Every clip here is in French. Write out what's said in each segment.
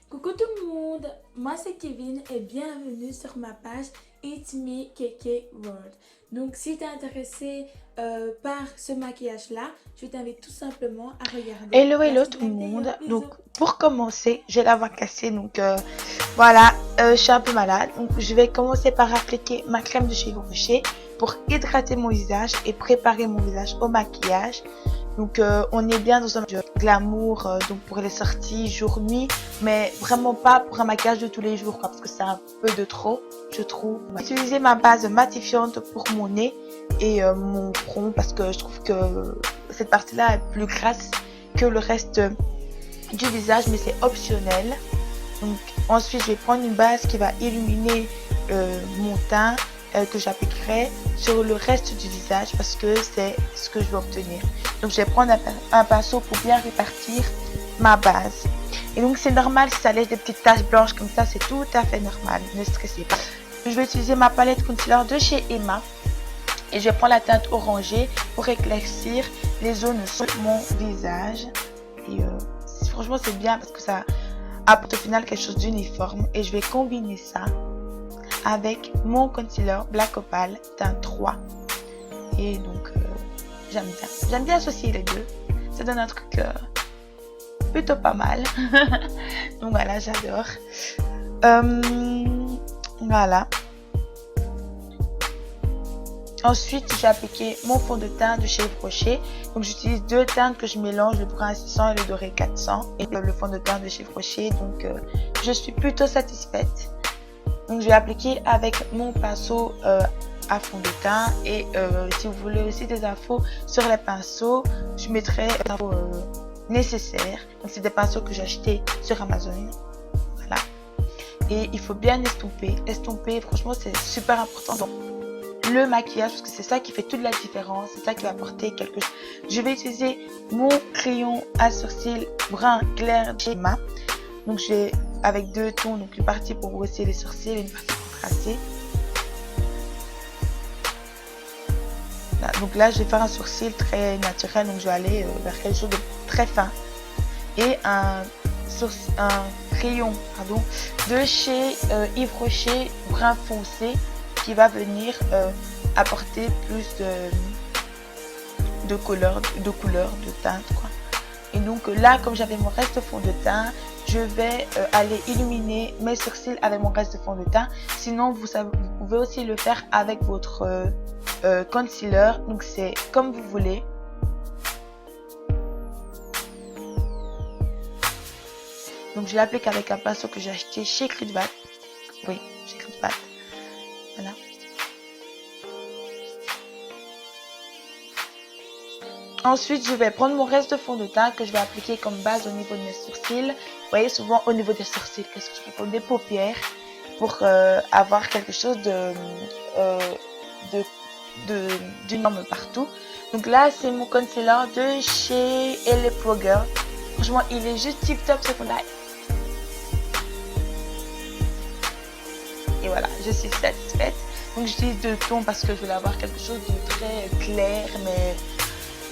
Coucou tout le monde, moi c'est Kevin et bienvenue sur ma page It's Me KK World. Donc si tu es intéressé par ce maquillage là, je t'invite tout simplement à regarder. Hello tout le monde. Donc pour commencer, j'ai la voix cassée, donc voilà, je suis un peu malade. Donc je vais commencer par appliquer ma crème de chez Yves Rocher pour hydrater mon visage et préparer mon visage au maquillage. Donc on est bien dans un glamour donc pour les sorties jour-nuit, mais vraiment pas pour un maquillage de tous les jours quoi, parce que c'est un peu de trop, je trouve. Je vais utiliser ma base matifiante pour mon nez et mon front parce que je trouve que cette partie-là est plus grasse que le reste du visage, mais c'est optionnel. Donc ensuite je vais prendre une base qui va illuminer mon teint que j'appliquerai sur le reste du visage parce que c'est ce que je veux obtenir. Donc je vais prendre un pinceau pour bien répartir ma base. Et donc c'est normal si ça laisse des petites taches blanches comme ça, c'est tout à fait normal, ne stressez pas. Je vais utiliser ma palette concealer de chez Emma et je vais prendre la teinte orangée pour éclaircir les zones sur mon visage. Et franchement c'est bien parce que ça apporte au final quelque chose d'uniforme. Et je vais combiner ça avec mon concealer Black Opal teint 3. Et donc j'aime bien associer les deux, ça donne un truc plutôt pas mal. Donc voilà, j'adore. Voilà. Ensuite j'ai appliqué mon fond de teint de chez Yves Rocher. Donc j'utilise deux teintes que je mélange, le brun 600 et le doré 400, et le fond de teint de chez Yves Rocher. Donc je suis plutôt satisfaite. Donc je vais appliquer avec mon pinceau à fond de teint. Et si vous voulez aussi des infos sur les pinceaux, je mettrai les infos nécessaires. Donc c'est des pinceaux que j'ai achetés sur Amazon. Voilà. Et il faut bien estomper. Estomper, franchement c'est super important dans le maquillage parce que c'est ça qui fait toute la différence. C'est ça qui va apporter quelque chose. Je vais utiliser mon crayon à sourcils brun clair de chez Emma. Donc j'ai avec deux tons, donc une partie pour brosser les sourcils et une partie pour tracer. Là, donc là je vais faire un sourcil très naturel, donc je vais aller vers quelque chose de très fin. Et un crayon de chez Yves Rocher brun foncé qui va venir apporter plus de couleur, de teinte quoi. Et donc là, comme j'avais mon reste de fond de teint, je vais aller illuminer mes sourcils avec mon reste de fond de teint. Sinon, vous pouvez aussi le faire avec votre concealer. Donc c'est comme vous voulez. Donc je l'applique avec un pinceau que j'ai acheté chez Kruidvat. Oui, chez Kruidvat. Voilà. Ensuite, je vais prendre mon reste de fond de teint que je vais appliquer comme base au niveau de mes sourcils. Vous voyez, souvent au niveau des sourcils, qu'est-ce que je fais? Des paupières, pour avoir quelque chose d'énorme partout. Donc là, c'est mon concealer de chez Elle Pro Girl. Franchement, il est juste tip top ce fond-là. Et voilà, je suis satisfaite. Donc j'utilise deux tons parce que je voulais avoir quelque chose de très clair, mais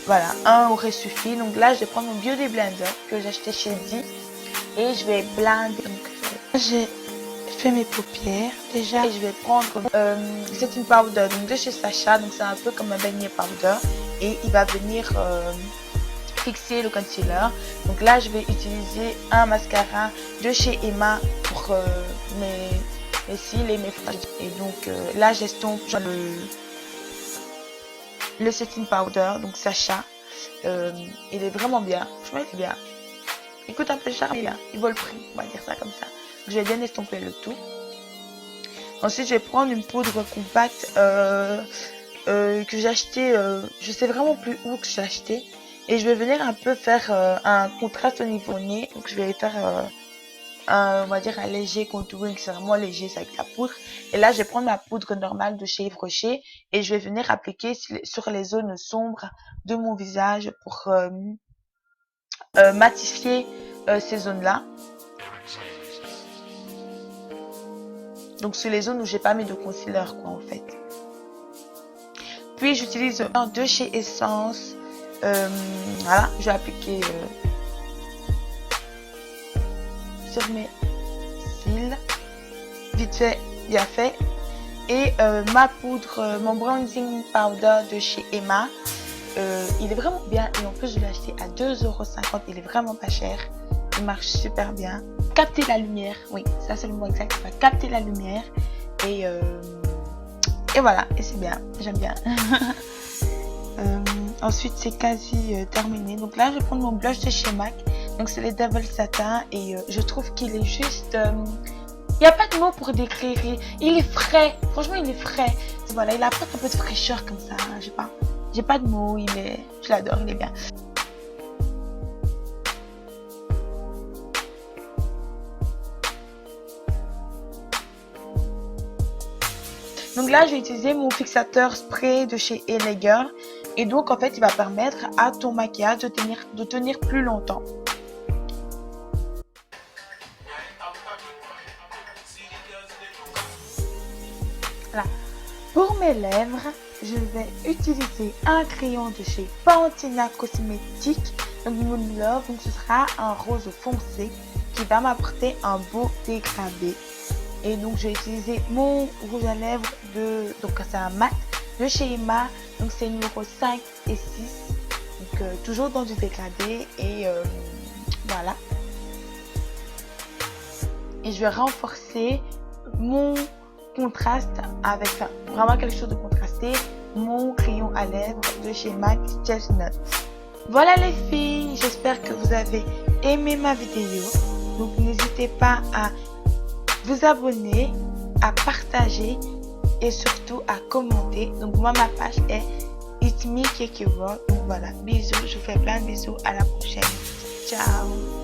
voilà, un aurait suffi. Donc là, je vais prendre mon Beauty Blender que j'ai acheté chez Di et je vais blender. Donc j'ai fait mes paupières déjà et je vais prendre c'est une powder donc de chez Sacha, donc c'est un peu comme un beignet powder et il va venir fixer le concealer. Donc là, je vais utiliser un mascara de chez Emma pour mes cils et mes franges. Et donc là, j'estompe le setting powder, donc Sacha. Il est vraiment bien, franchement il est bien. Il coûte un peu cher, mais bien, il vaut le prix, on va dire ça comme ça. Donc, je vais bien estomper le tout. Ensuite, je vais prendre une poudre compacte que j'ai acheté, je sais vraiment plus où que j'ai acheté. Et je vais venir un peu faire un contraste au niveau nez. Donc je vais faire on va dire un léger contouring, c'est vraiment léger, c'est avec la poudre. Et là, je vais prendre ma poudre normale de chez Yves Rocher et je vais venir appliquer sur les zones sombres de mon visage pour matifier ces zones-là. Donc sur les zones où j'ai pas mis de concealer, quoi, en fait. Puis j'utilise un de chez Essence. Voilà, je vais appliquer sur mes cils, vite fait, bien fait. Et ma poudre, mon bronzing powder de chez Emma, il est vraiment bien. Et en plus, je l'ai acheté à 2,50 €. Il est vraiment pas cher. Il marche super bien. Capter la lumière, oui, ça c'est le mot exact. Ça va capter la lumière. Et voilà, et c'est bien, j'aime bien. Ensuite, c'est quasi terminé. Donc là, je vais prendre mon blush de chez MAC. Donc c'est le Double Satin et je trouve qu'il est juste... il n'y a pas de mots pour décrire. Il est frais. Franchement, il est frais. Voilà, il apporte un peu de fraîcheur comme ça. J'ai pas de mots. Je l'adore, il est bien. Donc là, j'ai utilisé mon fixateur spray de chez Elegant. Et donc, en fait, il va permettre à ton maquillage de tenir plus longtemps. Voilà. Pour mes lèvres, je vais utiliser un crayon de chez Pantina Cosmétiques, donc Moon Love. Donc ce sera un rose foncé qui va m'apporter un beau dégradé. Et donc j'ai utilisé mon rouge à lèvres donc c'est un mat de chez Emma. Donc c'est numéro 5 et 6. Donc toujours dans du dégradé et voilà. Et je vais renforcer mon contraste avec vraiment quelque chose de contrasté, mon crayon à lèvres de chez MAC Chestnut. Voilà les filles, j'espère que vous avez aimé ma vidéo. Donc n'hésitez pas à vous abonner, à partager et surtout à commenter. Donc moi ma page est It's Me Keke World. Donc voilà, bisous, je vous fais plein de bisous, à la prochaine. Ciao.